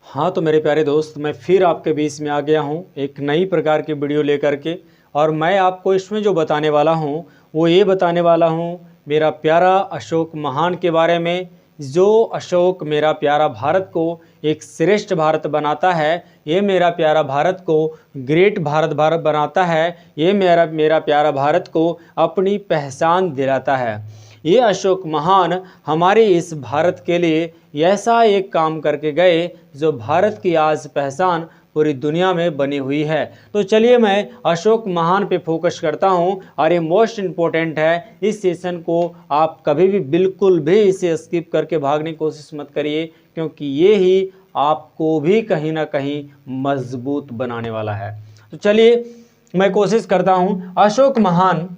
हाँ तो मेरे प्यारे दोस्त, मैं फिर आपके बीच में आ गया हूँ एक नई प्रकार की वीडियो लेकर के। और मैं आपको इसमें जो बताने वाला हूँ वो ये बताने वाला हूँ मेरा प्यारा अशोक महान के बारे में। जो अशोक मेरा प्यारा भारत को एक श्रेष्ठ भारत बनाता है, ये मेरा प्यारा भारत को ग्रेट भारत बनाता है, ये मेरा प्यारा भारत को अपनी पहचान दिलाता है। ये अशोक महान हमारे इस भारत के लिए ऐसा एक काम करके गए जो भारत की आज पहचान पूरी दुनिया में बनी हुई है। तो चलिए मैं अशोक महान पे फोकस करता हूँ और ये मोस्ट इम्पोर्टेंट है। इस सेशन को आप कभी भी बिल्कुल भी इसे स्किप करके भागने की कोशिश मत करिए, क्योंकि ये ही आपको भी कहीं ना कहीं मजबूत बनाने वाला है। तो चलिए मैं कोशिश करता हूँ। अशोक महान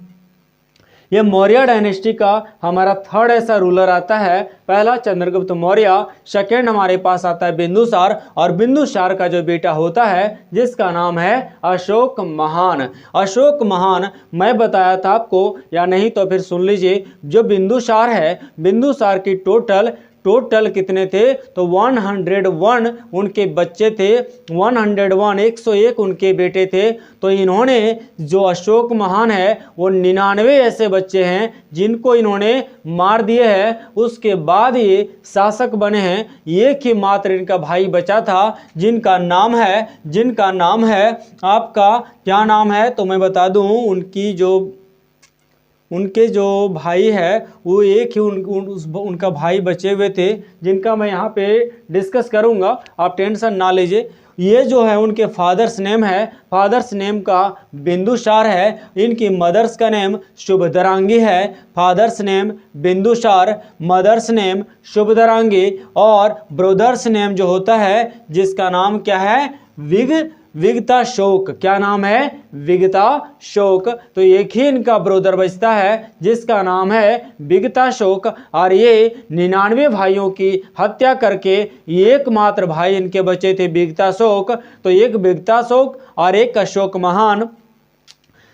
ये मौर्य डायनेस्टी का हमारा थर्ड ऐसा रूलर आता है। पहला चंद्रगुप्त मौर्य, सेकेंड हमारे पास आता है बिंदुसार, और बिंदुसार का जो बेटा होता है जिसका नाम है अशोक महान। अशोक महान मैं बताया था आपको, या नहीं तो फिर सुन लीजिए। जो बिंदुसार है, बिंदुसार की टोटल कितने थे तो 101 उनके बच्चे थे। 101 उनके बेटे थे। तो इन्होंने जो अशोक महान है वो 99 ऐसे बच्चे हैं जिनको इन्होंने मार दिए हैं। उसके बाद ये शासक बने हैं। एक ही मात्र इनका भाई बचा था जिनका नाम है आपका क्या नाम है तो मैं बता दूं। उनके जो भाई है वो एक ही उनका भाई बचे हुए थे, जिनका मैं यहाँ पे डिस्कस करूँगा, आप टेंशन ना लीजिए। ये जो है उनके फादर्स नेम का बिंदुसार है। इनकी मदर्स का नेम शुभदरांगी है। Father's name Bindusar, mother's name Shubhadrangi, और ब्रदर्स नेम जो होता है जिसका नाम क्या है विगताशोक। क्या नाम है? विगताशोक। तो एक ही इनका ब्रदर बचता है जिसका नाम है विगताशोक। और ये 99 भाइयों की हत्या करके एकमात्र भाई इनके बचे थे विगताशोक। तो एक विगताशोक और एक अशोक महान,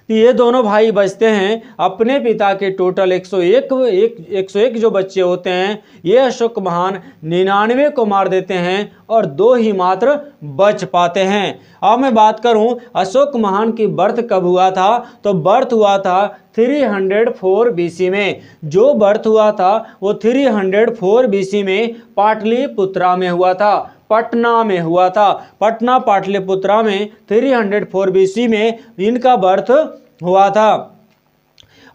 ये दोनों भाई बचते हैं। अपने पिता के टोटल 101 जो बच्चे होते हैं, ये अशोक महान 99 को मार देते हैं और 2 ही मात्र बच पाते हैं। अब मैं बात करूं अशोक महान की बर्थ कब हुआ था, तो बर्थ हुआ था 304 BC में। जो बर्थ हुआ था वो 304 BC में पाटलिपुत्रा में हुआ था, पटना में हुआ था। पटना पाटलिपुत्रा में 304 BC में इनका बर्थ हुआ था।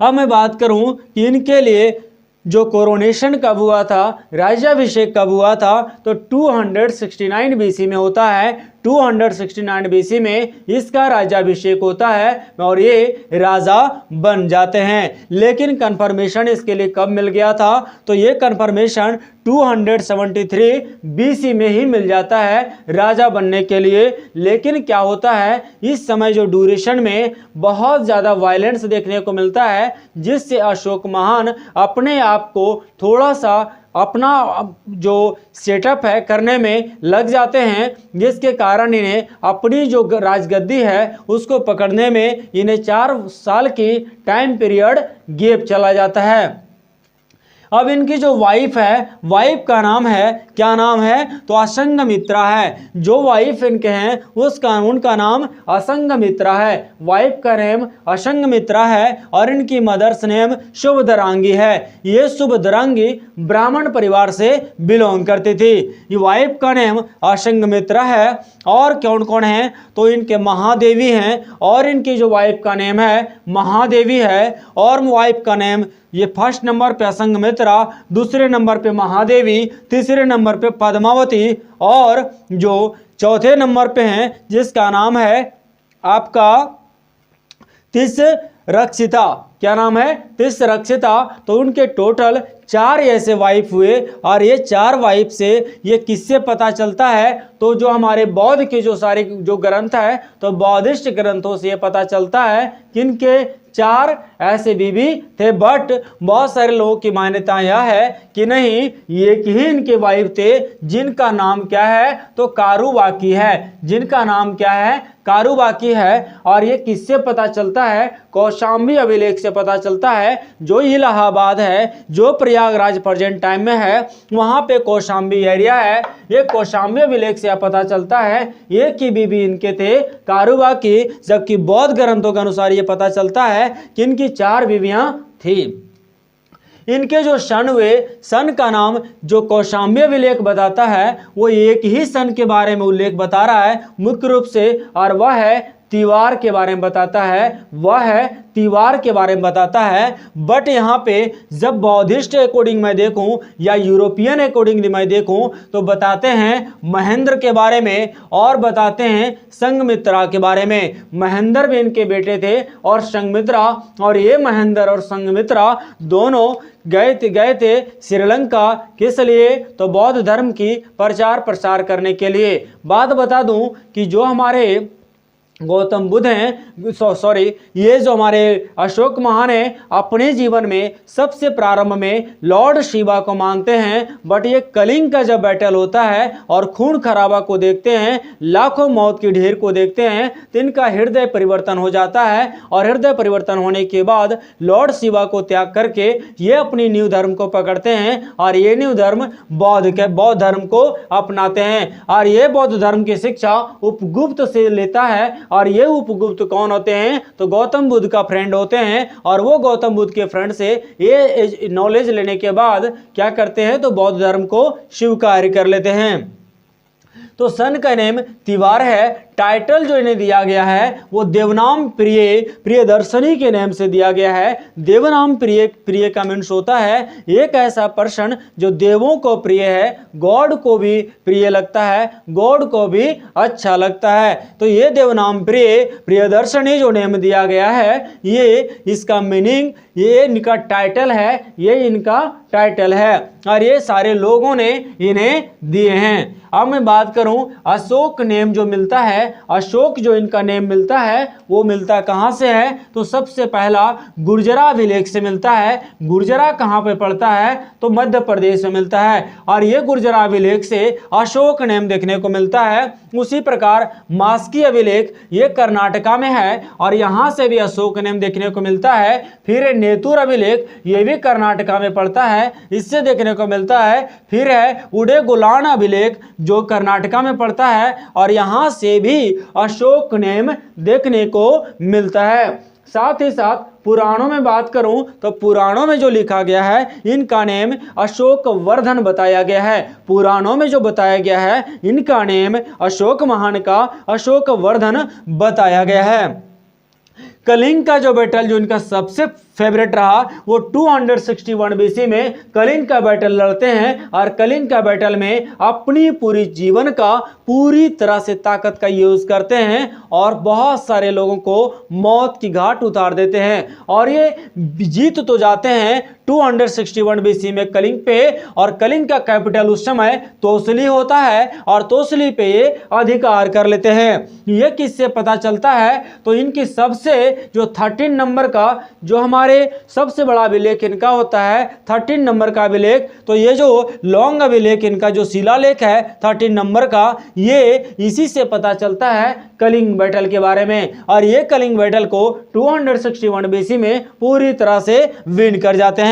अब मैं बात करूं कि इनके लिए जो कोरोनेशन कब हुआ था, राज्याभिषेक कब हुआ था, तो 269 BC में होता है। 269 BC में इसका राज्याभिषेक होता है और ये राजा बन जाते हैं। लेकिन कंफर्मेशन इसके लिए कब मिल गया था, तो ये कंफर्मेशन 273 BC में ही मिल जाता है राजा बनने के लिए। लेकिन क्या होता है, इस समय जो ड्यूरेशन में बहुत ज़्यादा वायलेंस देखने को मिलता है, जिससे अशोक महान अपने आप को थोड़ा सा अपना जो सेटअप है करने में लग जाते हैं, जिसके कारण इन्हें अपनी जो राजगद्दी है उसको पकड़ने में इन्हें 4 साल की टाइम पीरियड गैप चला जाता है। अब इनकी जो वाइफ है, वाइफ का नाम है, क्या नाम है तो असंगमित्रा है। जो वाइफ इनके हैं उनका नाम असंगमित्रा है। वाइफ का नेम असंगमित्रा है और इनकी मदर्स नेम शुभदरांगी है। ये शुभदरांगी ब्राह्मण परिवार से बिलोंग करती थी। ये वाइफ का नेम असंगमित्रा है। और कौन कौन है तो इनके महादेवी हैं, और इनकी जो वाइफ का नेम है महादेवी है। और वाइफ का नेम, ये फर्स्ट नंबर पे असंगमित्रा, दूसरे नंबर पे महादेवी, तीसरे नंबर पे पद्मावती, और जो चौथे नंबर पे हैं जिसका नाम है आपका तिस्रक्षिता। क्या नाम है? तिस्रक्षिता। तो उनके टोटल 4 ऐसे वाइफ हुए। और ये 4 वाइफ से ये किससे पता चलता है, तो जो हमारे बौद्ध के जो सारे जो ग्रंथ है, तो बौद्धिस्ट ग्रंथों से ये पता चलता है कि इनके 4 ऐसे बीवी थे। बट बहुत सारे लोगों की मान्यता यह है कि नहीं, एक ही इनके वाइफ थे जिनका नाम क्या है, तो कारुबाकी है, जिनका नाम क्या है, कारुबाकी है। और ये किससे पता चलता है, कौशाम्बी अभिलेख से पता चलता है, जो इलाहाबाद है, जो प्रयागराज प्रेजेंट टाइम में है, वहां पे कौशाम्बी एरिया है। ये कौशाम्बी अभिलेख से पता चलता है एक ही बीबी इनके थे, कारुबाकी, जबकि बौद्ध ग्रंथों के अनुसार ये पता चलता है कि इनकी 4 बीवियां थी। इनके जो सन हुए, सन का नाम जो कौशाम्बी अभिलेख बताता है वो एक ही सन के बारे में उल्लेख बता रहा है मुख्य रूप से, और वह है तिवार के बारे में बताता है, वह है तिवार के बारे में बताता है। बट यहाँ पे जब बौद्धिस्ट अकॉर्डिंग मैं देखूं या यूरोपियन अकॉर्डिंग मैं देखूं तो बताते हैं महेंद्र के बारे में और बताते हैं संघमित्रा के बारे में। महेंद्र भी इनके बेटे थे और संघमित्रा, और ये महेंद्र और संघमित्रा दोनों गए थे श्रीलंका, किस लिए, तो बौद्ध धर्म की प्रचार प्रसार करने के लिए। बात बता दूं कि जो हमारे गौतम बुद्ध हैं, सॉरी, ये जो हमारे अशोक महान हैं, अपने जीवन में सबसे प्रारंभ में लॉर्ड शिवा को मानते हैं। बट ये कलिंग का जब बैटल होता है और खून खराबा को देखते हैं, लाखों मौत की ढेर को देखते हैं, तो इनका हृदय परिवर्तन हो जाता है। और हृदय परिवर्तन होने के बाद लॉर्ड शिवा को त्याग करके ये अपनी न्यू धर्म को पकड़ते हैं और ये न्यू धर्म बौद्ध धर्म को अपनाते हैं। और ये बौद्ध धर्म की शिक्षा उपगुप्त से लेता है। और ये उपगुप्त कौन होते हैं, तो गौतम बुद्ध का फ्रेंड होते हैं। और वो गौतम बुद्ध के फ्रेंड से ये नॉलेज लेने के बाद क्या करते हैं, तो बौद्ध धर्म को स्वीकार कर लेते हैं। तो सन का नेम तिवार है। टाइटल जो इन्हें दिया गया है वो देवनाम प्रियदर्शनी के नेम से दिया गया है। देवनाम प्रिय का मीन्स होता है एक ऐसा पर्सन जो देवों को प्रिय है, गॉड को भी प्रिय लगता है, गॉड को भी अच्छा लगता है। तो ये देवनाम प्रियदर्शनी जो नेम दिया गया है, ये इसका मीनिंग, ये इनका टाइटल है, ये इनका टाइटल है और ये सारे लोगों ने इन्हें दिए हैं। अब मैं बात करूं अशोक नेम जो मिलता है, अशोक जो इनका नेम मिलता है वो मिलता कहां से है, तो सबसे पहला गुर्जरा अभिलेख से मिलता है। गुर्जरा कहां पे पड़ता है, तो मध्य प्रदेश में मिलता है। और ये गुर्जरा अभिलेख से अशोक नेम देखने को मिलता है। उसी प्रकार मास्की अभिलेख ये कर्नाटका में है और यहां से भी अशोक नेम देखने को मिलता है। फिर नेतुर अभिलेख ये भी कर्नाटका में पड़ता है, इससे देखने को मिलता है। फिर है उडेगुलान अभिलेख जो कर्नाटका में पड़ता है और यहां से भी अशोक नेम देखने को मिलता है। साथ ही साथ पुराणों में बात करूं तो पुराणों में जो लिखा गया है इनका नेम अशोक वर्धन बताया गया है। पुराणों में जो बताया गया है इनका नेम अशोक महान का अशोक वर्धन बताया गया है। कलिंग का जो बैटल जो इनका सबसे फेवरेट रहा वो 261 बीसी में कलिंग का बैटल लड़ते हैं और कलिंग का बैटल में अपनी पूरी जीवन का पूरी तरह से ताकत का यूज करते हैं और बहुत सारे लोगों को मौत की घाट उतार देते हैं और ये जीत तो जाते हैं 261 बीसी में कलिंग पे। और कलिंग का कैपिटल उस समय तोसली होता है और तोसली पे ये अधिकार कर लेते हैं। ये किससे पता चलता है, तो इनकी सबसे जो 13 नंबर का जो हमारे सबसे बड़ा अभिलेख इनका होता है 13 नंबर का अभिलेख। तो ये जो लॉन्ग अभिलेख इनका जो शिलालेख है 13 नंबर का, ये इसी से पता चलता है कलिंग बैटल के बारे में। और ये कलिंग बैटल को 261 बीसी में पूरी तरह से विन कर जाते हैं।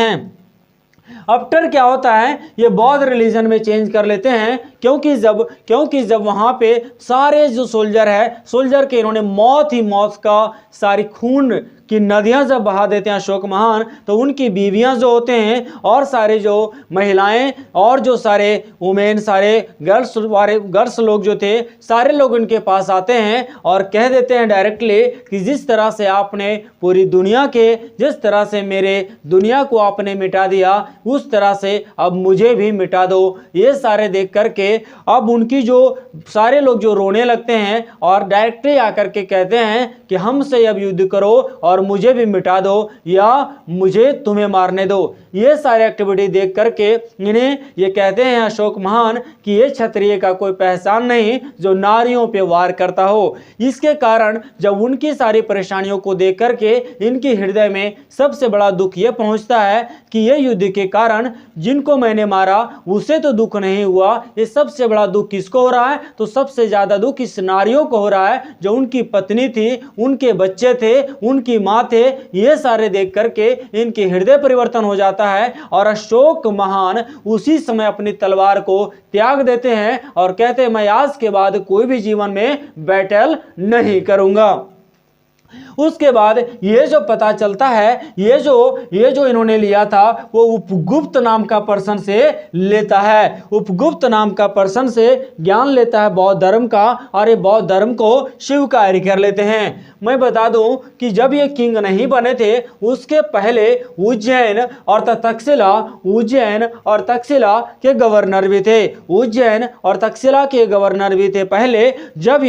आफ्टर क्या होता है, ये बौद्ध रिलीजन में चेंज कर लेते हैं क्योंकि जब वहां पे सारे जो सोल्जर के इन्होंने मौत ही मौत का सारी खून की नदियां जब बहा देते हैं अशोक महान, तो उनकी बीवियां जो होते हैं और सारे जो महिलाएं और जो सारे वुमेन सारे गर्ल्स लोग जो थे सारे लोग उनके पास आते हैं और कह देते हैं डायरेक्टली कि जिस तरह से आपने पूरी दुनिया के जिस तरह से मेरे दुनिया को आपने मिटा दिया उस तरह से अब मुझे भी मिटा दो। ये सारे देख करके अब उनकी जो सारे लोग जो रोने लगते हैं और डायरेक्टली आकर के कहते हैं कि हमसे अब युद्ध करो और मुझे भी मिटा दो या मुझे तुम्हें मारने दो। ये सारे एक्टिविटी देख करके इन्हें ये कहते हैं अशोक महान कि ये क्षत्रिय का कोई पहचान नहीं जो नारियों पे वार करता हो। इसके कारण जब उनकी सारी परेशानियों को देख करके इनके हृदय में सबसे बड़ा दुख ये पहुंचता है कि ये युद्ध के कारण जिनको मैंने मारा उसे तो दुख नहीं हुआ, ये सबसे बड़ा दुख किसको हो रहा है? तो सबसे ज्यादा दुख इस नारियों को हो रहा है जो उनकी पत्नी थी, उनके बच्चे थे, उनकी मां थे। ये सारे देख करके इनके हृदय परिवर्तन हो जाता है और अशोक महान उसी समय अपनी तलवार को त्याग देते हैं और कहते हैं मैं आज के बाद कोई भी जीवन में बैटल नहीं करूंगा। उसके बाद ये जो पता चलता है, ये जो इन्होंने लिया था वो उपगुप्त नाम का पर्सन से लेता है। उपगुप्त नाम का पर्सन से ज्ञान लेता है बौद्ध धर्म का और ये बौद्ध धर्म को स्वीकार कर लेते हैं। मैं बता दूं कि जब ये किंग नहीं बने थे उसके पहले उज्जैन और तक्षशिला के गवर्नर भी थे। उज्जैन और तक्षशिला के गवर्नर भी थे पहले, जब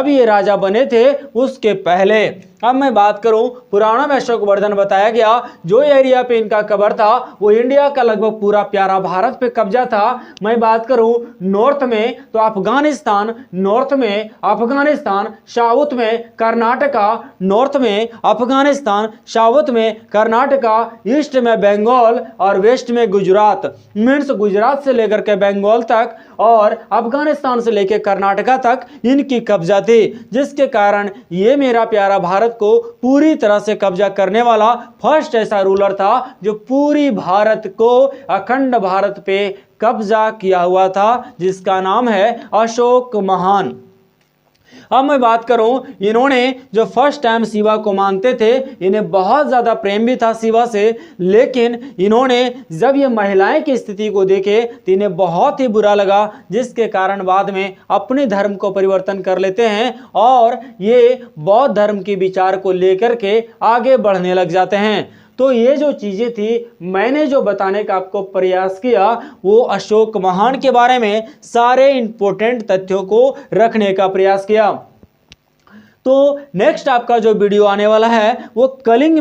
ये राजा बने थे उसके पहले। अब मैं बात करूं, पुराणों में अशोकवर्धन बताया गया जो एरिया पे इनका कब्र था वो इंडिया का लगभग पूरा प्यारा भारत पे कब्जा था। मैं बात करूं नॉर्थ में तो अफगानिस्तान, नॉर्थ में अफगानिस्तान, साउथ में कर्नाटका, नॉर्थ में अफगानिस्तान, साउथ में कर्नाटका, ईस्ट में बंगाल और वेस्ट में गुजरात। मीन्स गुजरात से लेकर के बंगाल तक और अफगानिस्तान से लेकर कर्नाटका तक इनकी कब्जा थी, जिसके कारण ये मेरा प्यारा भारत को पूरी तरह से कब्जा करने वाला फर्स्ट ऐसा रूलर था जो पूरी भारत को, अखंड भारत पे कब्जा किया हुआ था, जिसका नाम है अशोक महान। अब मैं बात करूं, इन्होंने जो फर्स्ट टाइम शिवा को मानते थे, इन्हें बहुत ज्यादा प्रेम भी था शिवा से, लेकिन इन्होंने जब ये महिलाएं की स्थिति को देखे तो इन्हें बहुत ही बुरा लगा, जिसके कारण बाद में अपने धर्म को परिवर्तन कर लेते हैं और ये बौद्ध धर्म के विचार को लेकर के आगे बढ़ने लग जाते हैं। तो ये जो चीजें थी मैंने जो बताने का आपको प्रयास किया वो अशोक महान के बारे में सारे इंपॉर्टेंट तथ्यों को रखने का प्रयास किया। तो नेक्स्ट आपका जो वीडियो आने वाला है वो कलिंग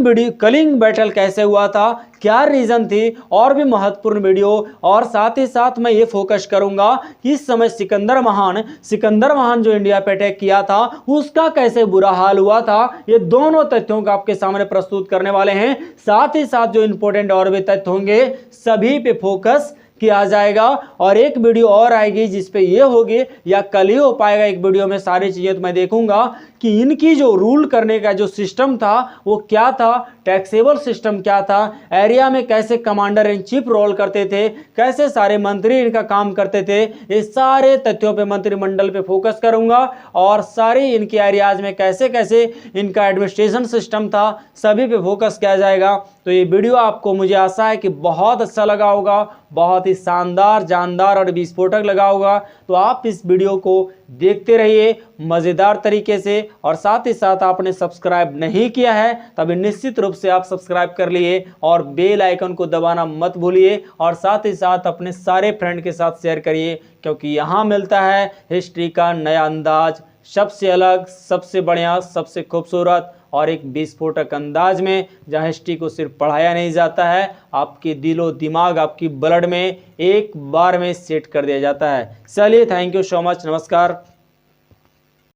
बैटल कैसे हुआ था, क्या रीजन थी, और भी महत्वपूर्ण वीडियो। और साथ ही साथ मैं ये फोकस करूंगा कि इस समय सिकंदर महान जो इंडिया पे अटैक किया था उसका कैसे बुरा हाल हुआ था, ये दोनों तथ्यों को आपके सामने प्रस्तुत करने वाले हैं। साथ ही साथ जो इंपॉर्टेंट और भी तथ्य होंगे सभी पे फोकस किया जाएगा। और एक वीडियो और आएगी जिसपे ये होगी या कल ही हो पाएगा, एक वीडियो में सारी चीजें तो मैं देखूंगा कि इनकी जो रूल करने का जो सिस्टम था वो क्या था, टैक्सेबल सिस्टम क्या था, एरिया में कैसे कमांडर इन चीफ रोल करते थे, कैसे सारे मंत्री इनका काम करते थे, ये सारे तथ्यों पे मंत्रिमंडल पे फोकस करूंगा। और सारे इनके एरियाज में कैसे कैसे इनका एडमिनिस्ट्रेशन सिस्टम था सभी पे फोकस किया जाएगा। तो ये वीडियो आपको मुझे आशा है कि बहुत अच्छा लगा होगा, बहुत ही शानदार, जानदार और विस्फोटक लगा होगा। तो आप इस वीडियो को देखते रहिए मज़ेदार तरीके से। और साथ ही साथ आपने सब्सक्राइब नहीं किया है तभी निश्चित रूप से आप सब्सक्राइब कर लिए और बेल आइकन को दबाना मत भूलिए। और साथ ही साथ अपने सारे फ्रेंड के साथ शेयर करिए, क्योंकि यहाँ मिलता है हिस्ट्री का नया अंदाज, सबसे अलग, सबसे बढ़िया, सबसे खूबसूरत और एक विस्फोटक अंदाज में, जहाँ हिस्ट्री को सिर्फ पढ़ाया नहीं जाता है, आपके दिलो दिमाग, आपकी ब्लड में एक बार में सेट कर दिया जाता है। चलिए, थैंक यू सो मच, नमस्कार।